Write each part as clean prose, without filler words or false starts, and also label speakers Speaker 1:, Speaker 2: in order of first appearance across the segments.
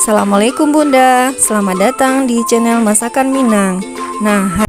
Speaker 1: Assalamualaikum Bunda, selamat datang di channel Masakan Minang. Nah,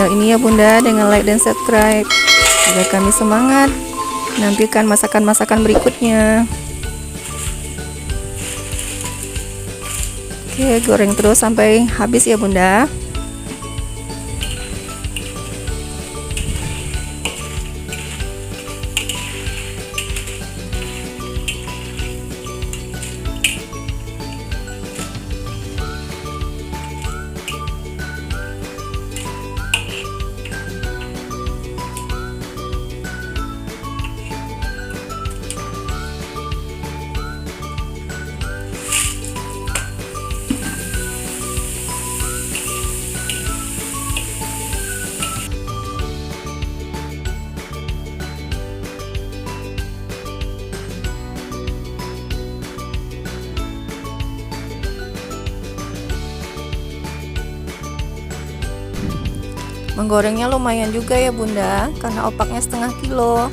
Speaker 1: ini ya Bunda, dengan like dan subscribe agar kami semangat menampilkan masakan-masakan berikutnya. Oke, goreng terus sampai habis ya Bunda. Menggorengnya lumayan juga ya Bunda, karena opaknya setengah kilo.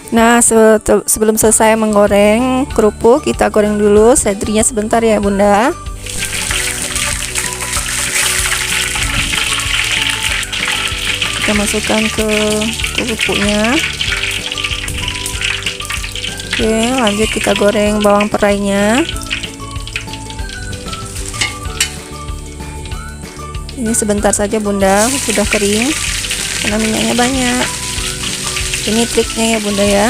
Speaker 1: Nah, sebelum selesai menggoreng kerupuk, kita goreng dulu seledrinya sebentar ya Bunda. Kita masukkan ke kerupuknya. Oke, lanjut kita goreng bawang perainya. Ini sebentar saja Bunda, sudah kering karena minyaknya banyak. Ini triknya ya Bunda ya,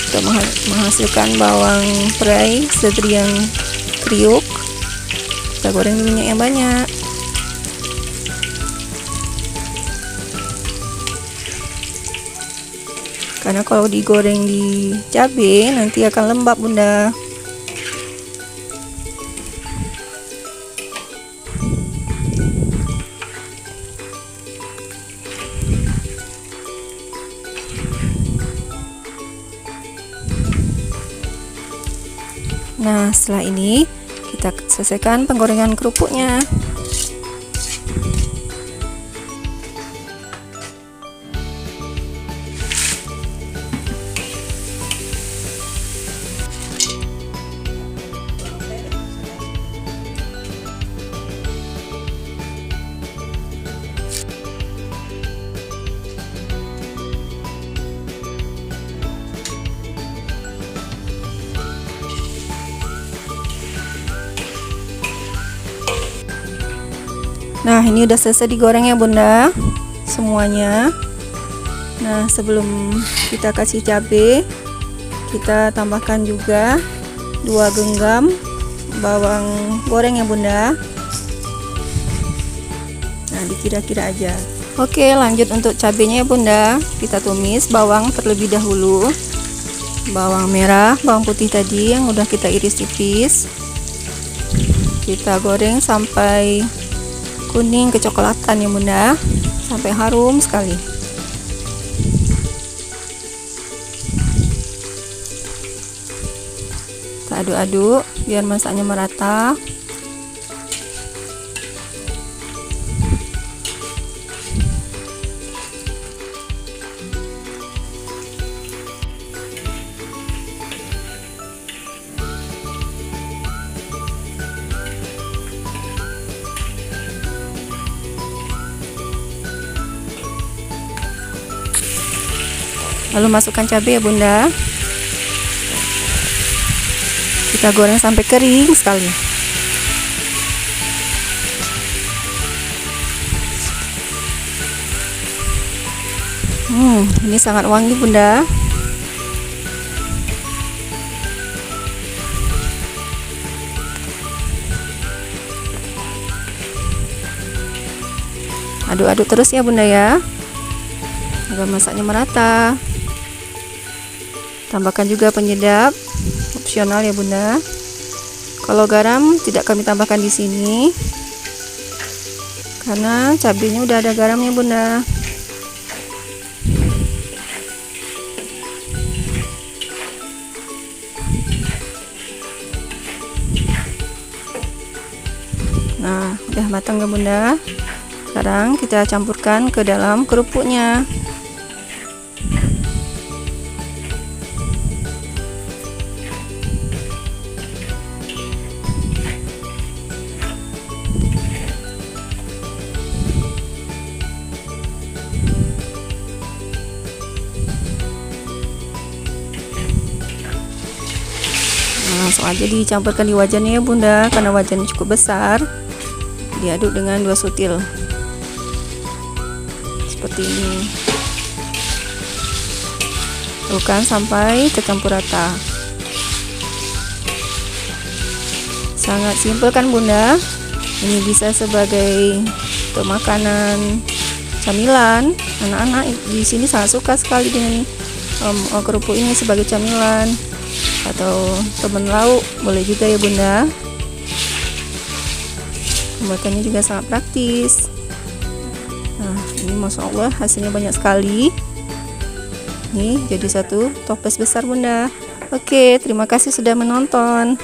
Speaker 1: untuk menghasilkan bawang perai seledri yang kriuk. Kita goreng minyak yang banyak. Karena kalau digoreng di cabai nanti akan lembab Bunda. Nah, setelah ini kita selesaikan penggorengan kerupuknya. Nah, ini udah selesai digoreng ya bunda, semuanya. Nah, sebelum kita kasih cabai, kita tambahkan juga 2 genggam bawang goreng ya bunda. Nah, dikira-kira aja. Oke, lanjut untuk cabenya ya bunda. Kita tumis bawang terlebih dahulu. Bawang merah, bawang putih tadi yang udah kita iris tipis. Kita goreng sampai kuning kecoklatan ya bunda, sampai harum sekali. Kita aduk-aduk biar masaknya merata. Lalu masukkan cabai ya bunda. Kita goreng sampai kering sekali. Ini sangat wangi bunda. Aduk-aduk terus ya bunda ya, agar masaknya merata. Tambahkan juga penyedap, opsional ya bunda. Kalau garam tidak kami tambahkan di sini karena cabenya udah ada garamnya bunda. Nah, udah matang ya bunda. Sekarang kita campurkan ke dalam kerupuknya. Langsung aja dicampurkan di wajannya ya bunda, karena wajannya cukup besar. Diaduk dengan 2 sutil seperti ini. Adukkan sampai tercampur rata. Sangat simpel kan bunda. Ini bisa sebagai untuk makanan camilan. Anak-anak di sini sangat suka sekali dengan kerupuk ini sebagai camilan. Atau temen lauk boleh juga ya bunda. Pembuatannya juga sangat praktis. Nah, ini masya Allah hasilnya banyak sekali. Nih jadi satu toples besar bunda. Oke, terima kasih sudah menonton.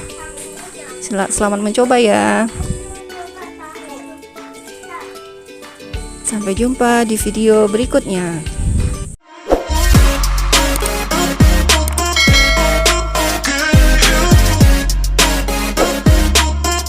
Speaker 1: Selamat mencoba ya. Sampai jumpa di video berikutnya.